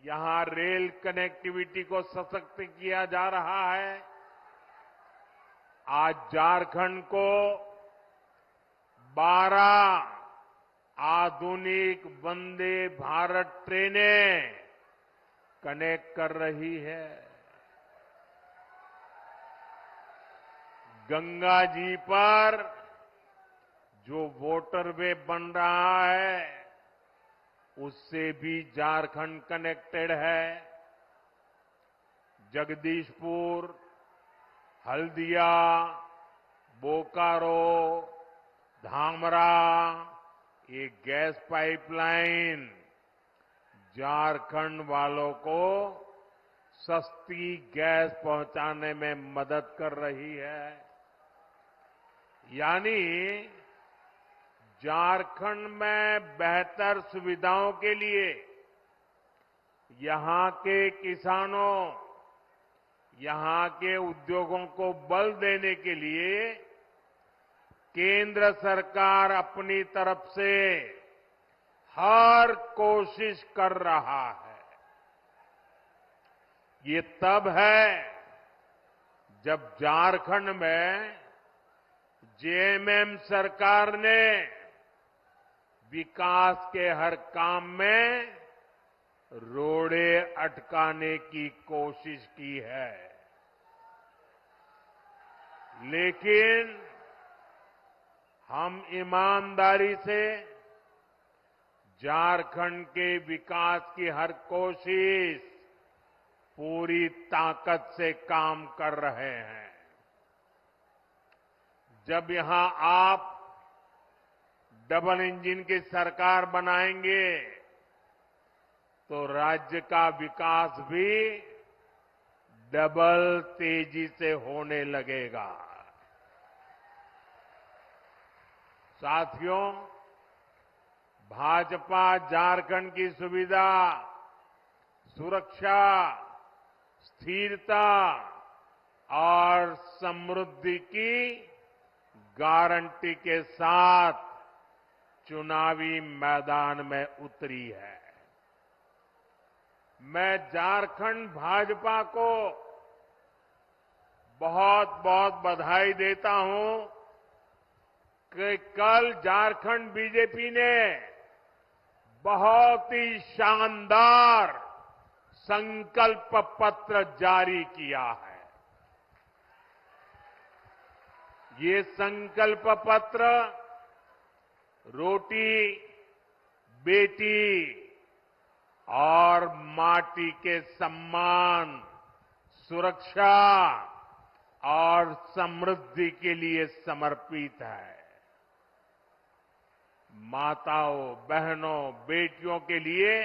यहां rail connectivity को सशक्त किया जा रहा है। आज झारखंड को 12 आधुनिक वंदे भारत ट्रेनें कनेक्ट कर रही है। गंगा जी पर जो वाटरवे बन रहा है उससे भी झारखंड कनेक्टेड है। जगदीशपुर, हल्दिया, बोकारो, धामरा, ये गैस पाइपलाइन झारखंड वालों को सस्ती गैस पहुंचाने में मदद कर रही है। यानी झारखंड में बेहतर सुविधाओं के लिए यहां के किसानों, यहां के उद्योगों को बल देने के लिए केंद्र सरकार अपनी तरफ से हर कोशिश कर रहा है। ये तब है जब झारखंड में जेएमएम सरकार ने विकास के हर काम में रोड़े अटकाने की कोशिश की है। लेकिन हम ईमानदारी से झारखंड के विकास की हर कोशिश पूरी ताकत से काम कर रहे हैं। जब यहां आप डबल इंजन की सरकार बनाएंगे तो राज्य का विकास भी डबल तेजी से होने लगेगा। साथियों, भाजपा झारखंड की सुविधा, सुरक्षा, स्थिरता और समृद्धि की गारंटी के साथ चुनावी मैदान में उतरी है। मैं झारखंड भाजपा को बहुत बहुत बधाई देता हूं कि कल झारखंड बीजेपी ने बहुत ही शानदार संकल्प पत्र जारी किया है। ये संकल्प पत्र रोटी, बेटी और माटी के सम्मान, सुरक्षा और समृद्धि के लिए समर्पित है। माताओं, बहनों, बेटियों के लिए,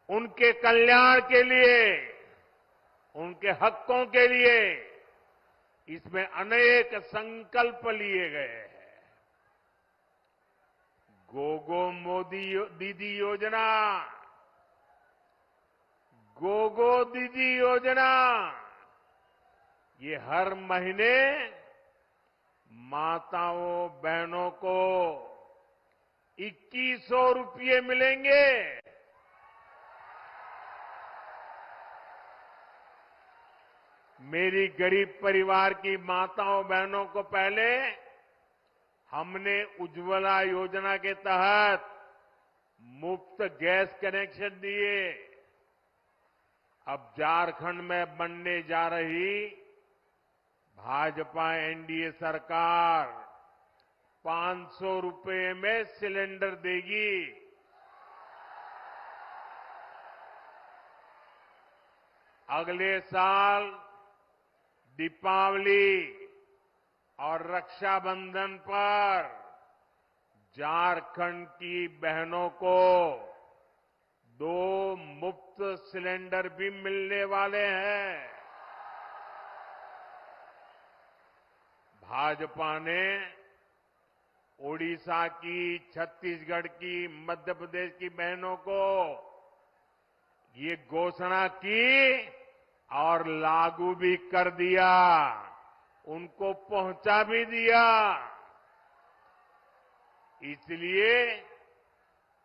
उनके कल्याण के लिए, उनके हकों के लिए इसमें अनेक संकल्प लिए गए हैं। गोगो मोदी दीदी योजना, गोगो दीदी योजना, ये हर महीने माताओं, बहनों को 2100 रुपये मिलेंगे। मेरी गरीब परिवार की माताओं, बहनों को पहले हमने उज्ज्वला योजना के तहत मुफ्त गैस कनेक्शन दिए। अब झारखंड में बनने जा रही भाजपा एनडीए सरकार 500 रुपये में सिलेंडर देगी। अगले साल दीपावली और रक्षाबंधन पर झारखंड की बहनों को 2 मुफ्त सिलेंडर भी मिलने वाले हैं। भाजपा ने ओडिशा की, छत्तीसगढ़ की, मध्य प्रदेश की बहनों को ये घोषणा की और लागू भी कर दिया, उनको पहुंचा भी दिया। इसलिए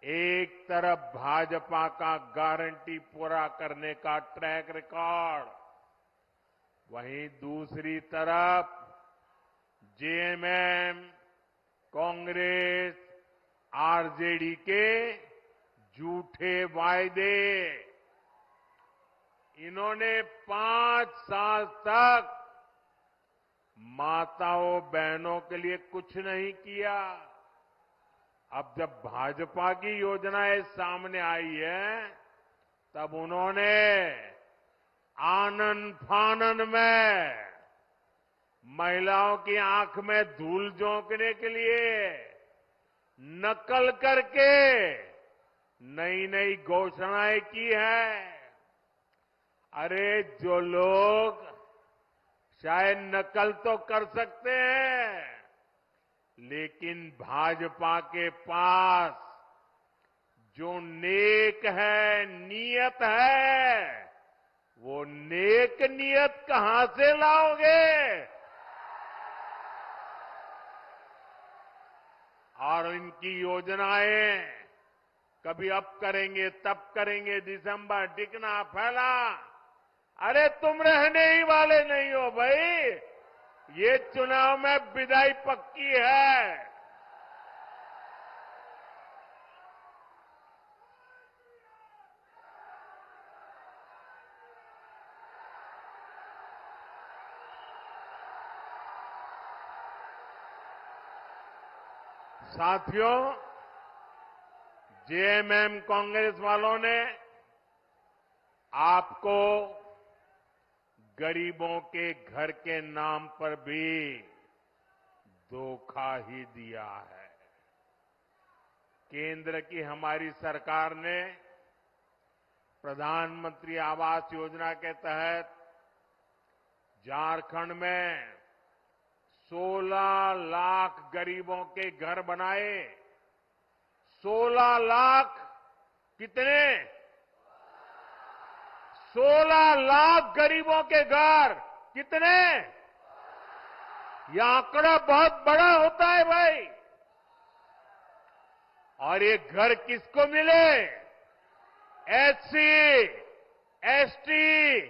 एक तरफ भाजपा का गारंटी पूरा करने का ट्रैक रिकॉर्ड, वहीं दूसरी तरफ जेएमएम, कांग्रेस, आरजेडी के झूठे वायदे। इन्होंने 5 साल तक माताओं बहनों के लिए कुछ नहीं किया। अब जब भाजपा की योजनाएं सामने आई है, तब उन्होंने आनन फानन में महिलाओं की आंख में धूल झोंकने के लिए नकल करके नई नई घोषणाएं की है। अरे जो लोग शायद नकल तो कर सकते हैं, लेकिन भाजपा के पास जो नेक है, नियत है, वो नेक नियत कहां से लाओगे? और इनकी योजनाएं कभी अब करेंगे, तब करेंगे, दिसंबर टिकना फैला। अरे तुम रहने ही वाले नहीं हो भाई, ये चुनाव में विदाई पक्की है। साथियों, जेएमएम कांग्रेस वालों ने आपको गरीबों के घर के नाम पर भी धोखा ही दिया है। केंद्र की हमारी सरकार ने प्रधानमंत्री आवास योजना के तहत झारखंड में 16 लाख गरीबों के घर बनाए। 16 लाख कितने? 16 लाख गरीबों के घर कितने? यह आंकड़ा बहुत बड़ा होता है भाई। और ये घर किसको मिले? एससी, एसटी,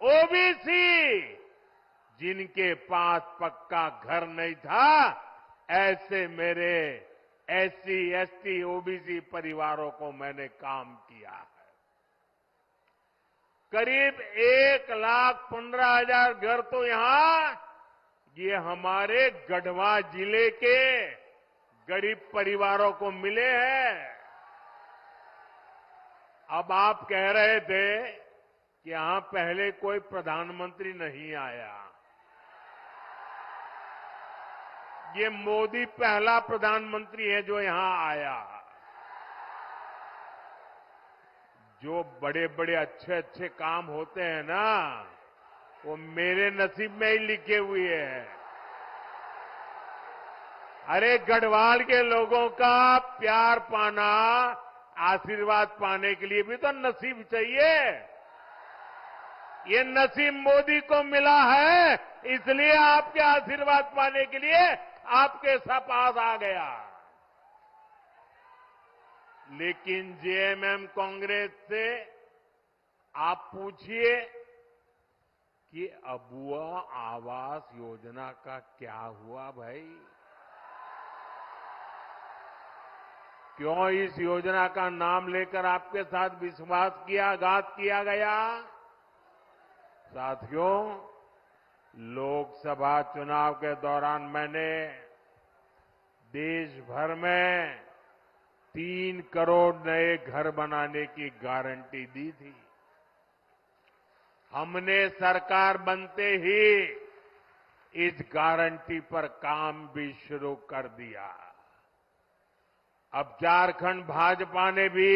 ओबीसी, जिनके पास पक्का घर नहीं था, ऐसे मेरे एससी, एसटी, ओबीसी परिवारों को मैंने काम किया है। करीब 1,15,000 घर तो यहां ये हमारे गढ़वा जिले के गरीब परिवारों को मिले हैं। अब आप कह रहे थे कि यहां पहले कोई प्रधानमंत्री नहीं आया। ये मोदी पहला प्रधानमंत्री है जो यहां आया। जो बड़े बड़े अच्छे अच्छे काम होते हैं ना, वो मेरे नसीब में ही लिखे हुए हैं। अरे गढ़वाल के लोगों का प्यार पाना, आशीर्वाद पाने के लिए भी तो नसीब चाहिए। ये नसीब मोदी को मिला है, इसलिए आपके आशीर्वाद पाने के लिए आपके पास आ गया। लेकिन जेएमएम कांग्रेस से आप पूछिए कि अबुआ आवास योजना का क्या हुआ भाई? क्यों इस योजना का नाम लेकर आपके साथ विश्वासघात किया गया? साथियों, लोकसभा चुनाव के दौरान मैंने देश भर में 3 करोड़ नए घर बनाने की गारंटी दी थी। हमने सरकार बनते ही इस गारंटी पर काम भी शुरू कर दिया। अब झारखंड भाजपा ने भी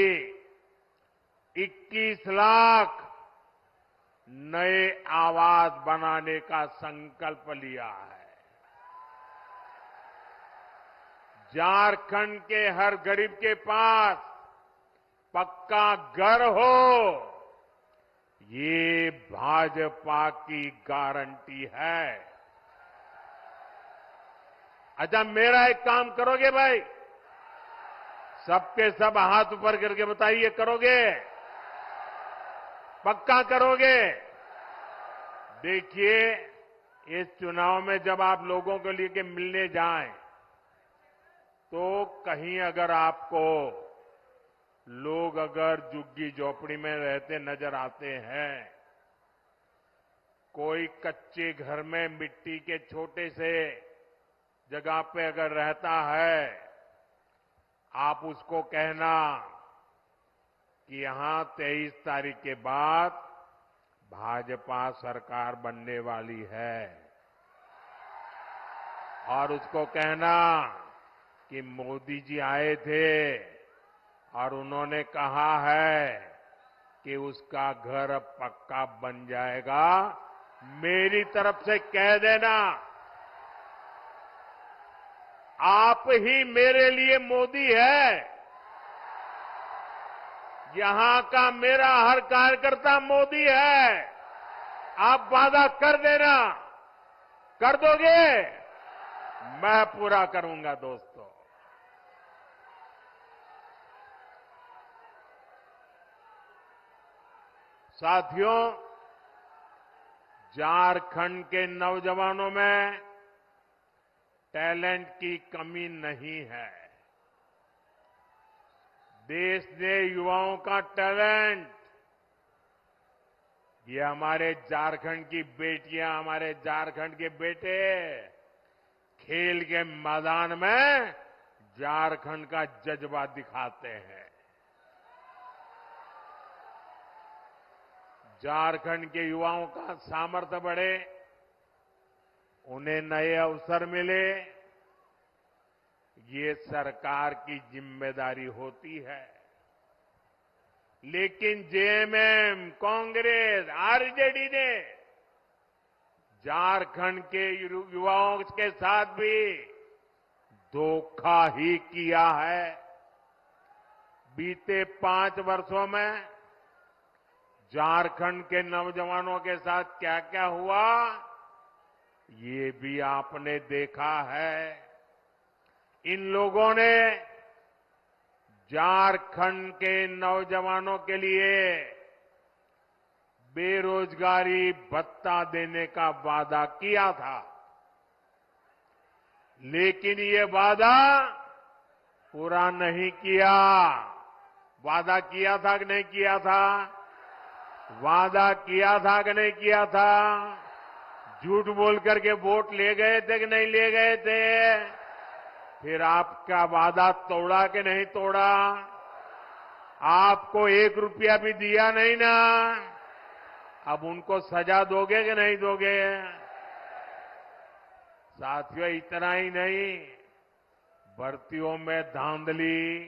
21 लाख नए आवास बनाने का संकल्प लिया है। झारखंड के हर गरीब के पास पक्का घर हो, ये भाजपा की गारंटी है। अच्छा, मेरा एक काम करोगे भाई? सबके सब हाथ ऊपर करके बताइए, करोगे? पक्का करोगे? देखिए, इस चुनाव में जब आप लोगों को लेके मिलने जाएं, तो कहीं अगर आपको लोग अगर झुग्गी झोपड़ी में रहते नजर आते हैं, कोई कच्चे घर में मिट्टी के छोटे से जगह पे अगर रहता है, आप उसको कहना कि यहां 23 तारीख के बाद भाजपा सरकार बनने वाली है, और उसको कहना कि मोदी जी आए थे और उन्होंने कहा है कि उसका घर अब पक्का बन जाएगा। मेरी तरफ से कह देना, आप ही मेरे लिए मोदी है। यहां का मेरा हर कार्यकर्ता मोदी है। आप वादा कर देना, कर दोगे? मैं पूरा करूंगा दोस्तों। साथियों, झारखंड के नौजवानों में टैलेंट की कमी नहीं है। देश ने युवाओं का टैलेंट, ये हमारे झारखंड की बेटियां, हमारे झारखंड के बेटे खेल के मैदान में झारखंड का जज्बा दिखाते हैं। झारखंड के युवाओं का सामर्थ्य बढ़े, उन्हें नए अवसर मिले, ये सरकार की जिम्मेदारी होती है। लेकिन जेएमएम, कांग्रेस, आरजेडी ने झारखंड के युवाओं के साथ भी धोखा ही किया है। बीते 5 वर्षों में झारखंड के नौजवानों के साथ क्या क्या हुआ, ये भी आपने देखा है। इन लोगों ने झारखंड के नौजवानों के लिए बेरोजगारी भत्ता देने का वादा किया था, लेकिन ये वादा पूरा नहीं किया। वादा किया था कि नहीं किया था? वादा किया था कि नहीं किया था? झूठ बोल करके वोट ले गए थे कि नहीं ले गए थे? फिर आपका वादा तोड़ा कि नहीं तोड़ा? आपको 1 रुपया भी दिया नहीं ना? अब उनको सजा दोगे कि नहीं दोगे? साथियों, इतना ही नहीं, भर्तियों में धांधली,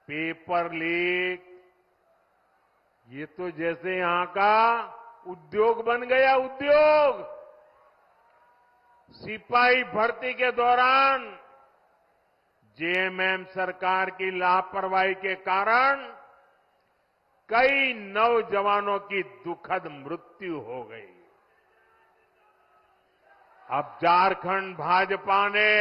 पेपर लीक, ये तो जैसे यहां का उद्योग बन गया। उद्योग, सिपाही भर्ती के दौरान जेएमएम सरकार की लापरवाही के कारण कई नौजवानों की दुखद मृत्यु हो गई। अब झारखंड भाजपा ने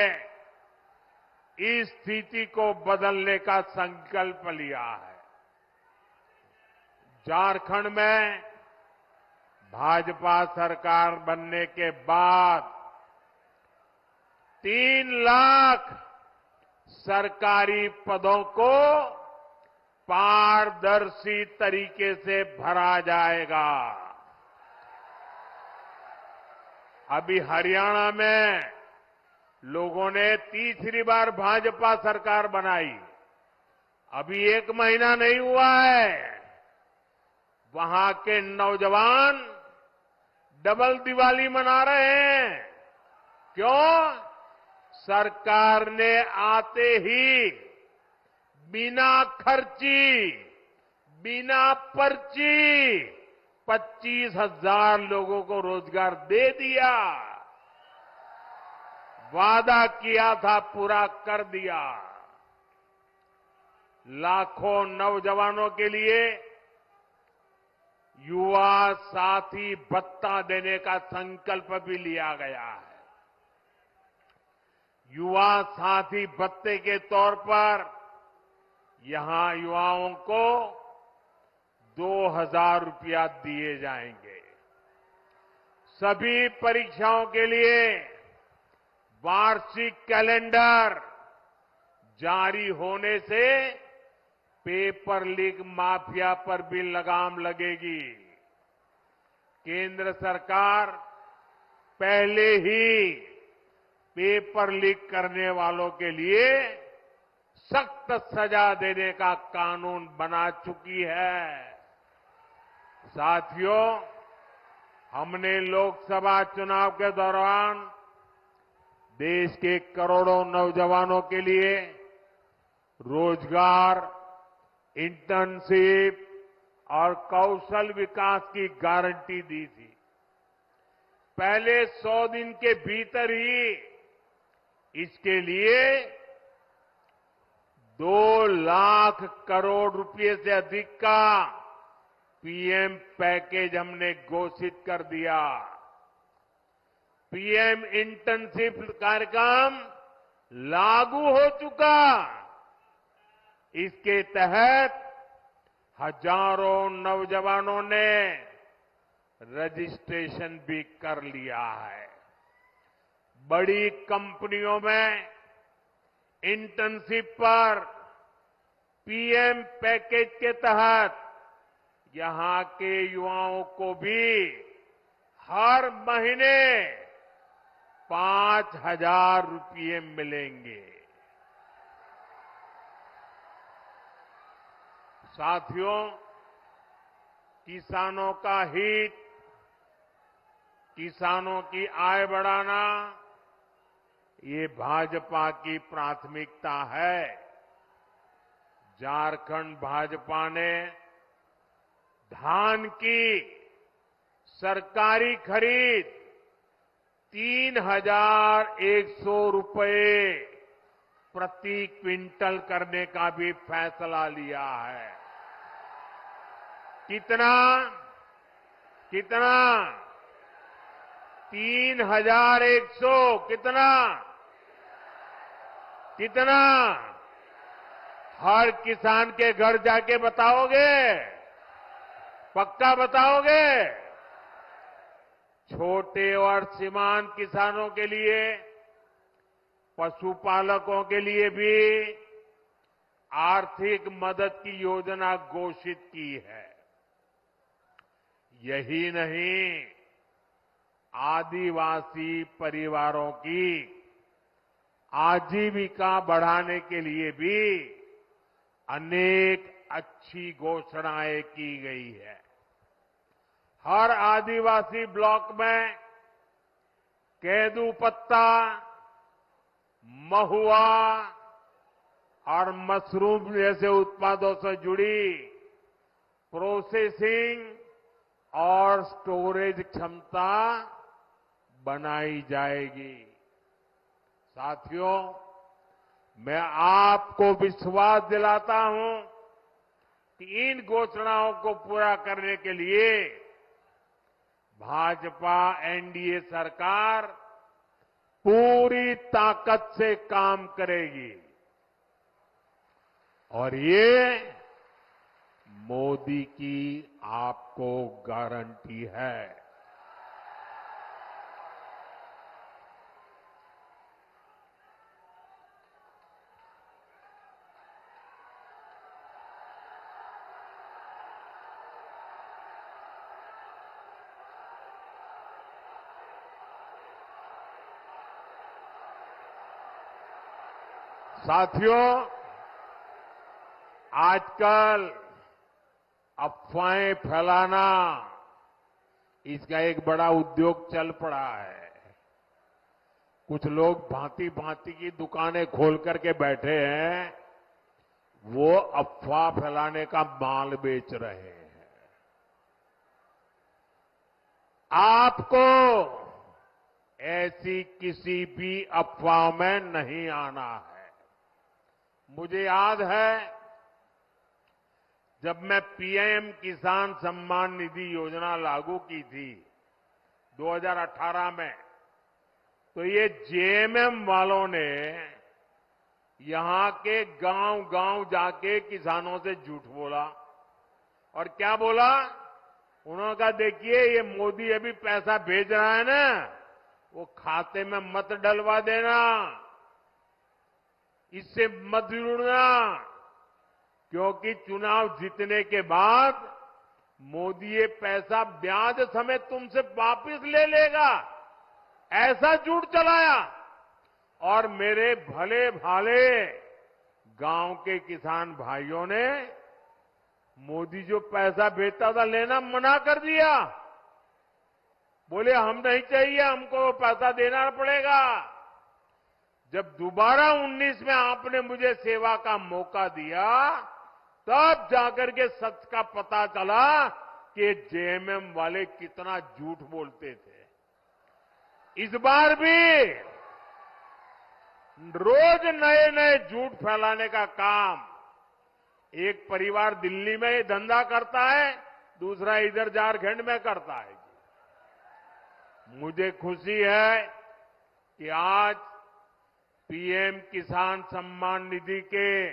इस स्थिति को बदलने का संकल्प लिया है। झारखंड में भाजपा सरकार बनने के बाद 3 लाख सरकारी पदों को पारदर्शी तरीके से भरा जाएगा। अभी हरियाणा में लोगों ने तीसरी बार भाजपा सरकार बनाई, अभी 1 महीना नहीं हुआ है। वहां के नौजवान डबल दिवाली मना रहे हैं। क्यों? सरकार ने आते ही बिना खर्ची, बिना पर्ची 25,000 लोगों को रोजगार दे दिया। वादा किया था, पूरा कर दिया। लाखों नौजवानों के लिए युवा साथी भत्ता देने का संकल्प भी लिया गया है। युवा साथी भत्ते के तौर पर यहां युवाओं को 2,000 रुपया दिए जाएंगे। सभी परीक्षाओं के लिए वार्षिक कैलेंडर जारी होने से पेपर लीक माफिया पर भी लगाम लगेगी। केंद्र सरकार पहले ही पेपर लीक करने वालों के लिए सख्त सजा देने का कानून बना चुकी है। साथियों, हमने लोकसभा चुनाव के दौरान देश के करोड़ों नौजवानों के लिए रोजगार, इंटर्नशिप और कौशल विकास की गारंटी दी थी। पहले 100 दिन के भीतर ही इसके लिए 2 लाख करोड़ रुपए से अधिक का पीएम पैकेज हमने घोषित कर दिया। पीएम इंटर्नशिप कार्यक्रम लागू हो चुका। इसके तहत हजारों नौजवानों ने रजिस्ट्रेशन भी कर लिया है। बड़ी कंपनियों में इंटर्नशिप पर पीएम पैकेज के तहत यहां के युवाओं को भी हर महीने 5,000 रुपये मिलेंगे। साथियों, किसानों का हित, किसानों की आय बढ़ाना, ये भाजपा की प्राथमिकता है। झारखंड भाजपा ने धान की सरकारी खरीद 3,100 रुपये प्रति क्विंटल करने का भी फैसला लिया है। कितना? 3,100। कितना? हर किसान के घर जाके बताओगे? पक्का बताओगे? छोटे और सीमांत किसानों के लिए, पशुपालकों के लिए भी आर्थिक मदद की योजना घोषित की है। यही नहीं, आदिवासी परिवारों की आजीविका बढ़ाने के लिए भी अनेक अच्छी घोषणाएं की गई है। हर आदिवासी ब्लॉक में केंदू पत्ता, महुआ और मशरूम जैसे उत्पादों से जुड़ी प्रोसेसिंग और स्टोरेज क्षमता बनाई जाएगी। साथियों, मैं आपको विश्वास दिलाता हूं कि इन घोषणाओं को पूरा करने के लिए भाजपा एनडीए सरकार पूरी ताकत से काम करेगी। और ये मोदी की आपको गारंटी है। साथियों, आजकल अफवाहें फैलाना, इसका एक बड़ा उद्योग चल पड़ा है। कुछ लोग भांति भांति की दुकानें खोल करके बैठे हैं, वो अफवाह फैलाने का माल बेच रहे हैं। आपको ऐसी किसी भी अफवाह में नहीं आना है। मुझे याद है, जब मैं पीएम किसान सम्मान निधि योजना लागू की थी 2018 में, तो ये जेएमएम वालों ने यहां के गांव-गांव जाके किसानों से झूठ बोला और क्या बोला? उन्होंने कहा देखिए ये मोदी अभी पैसा भेज रहा है ना, वो खाते में मत डलवा देना, इससे मत जुड़ना, क्योंकि चुनाव जीतने के बाद मोदी ये पैसा ब्याज समेत तुमसे वापस ले लेगा, ऐसा झूठ चलाया। और मेरे भले भाले गांव के किसान भाइयों ने मोदी जो पैसा भेजता था लेना मना कर दिया, बोले हम नहीं चाहिए, हमको पैसा देना पड़ेगा। जब दोबारा 19 में आपने मुझे सेवा का मौका दिया, तब जाकर के सच का पता चला कि जेएमएम वाले कितना झूठ बोलते थे। इस बार भी रोज नए नए झूठ फैलाने का काम, एक परिवार दिल्ली में ये धंधा करता है, दूसरा इधर झारखंड में करता है। मुझे खुशी है कि आज पीएम किसान सम्मान निधि के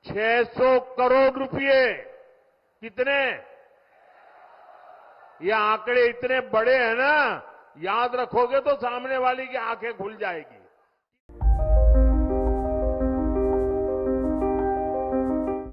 600 करोड़ रुपए, कितने? ये आंकड़े इतने बड़े हैं ना, याद रखोगे तो सामने वाली की आंखें खुल जाएगी।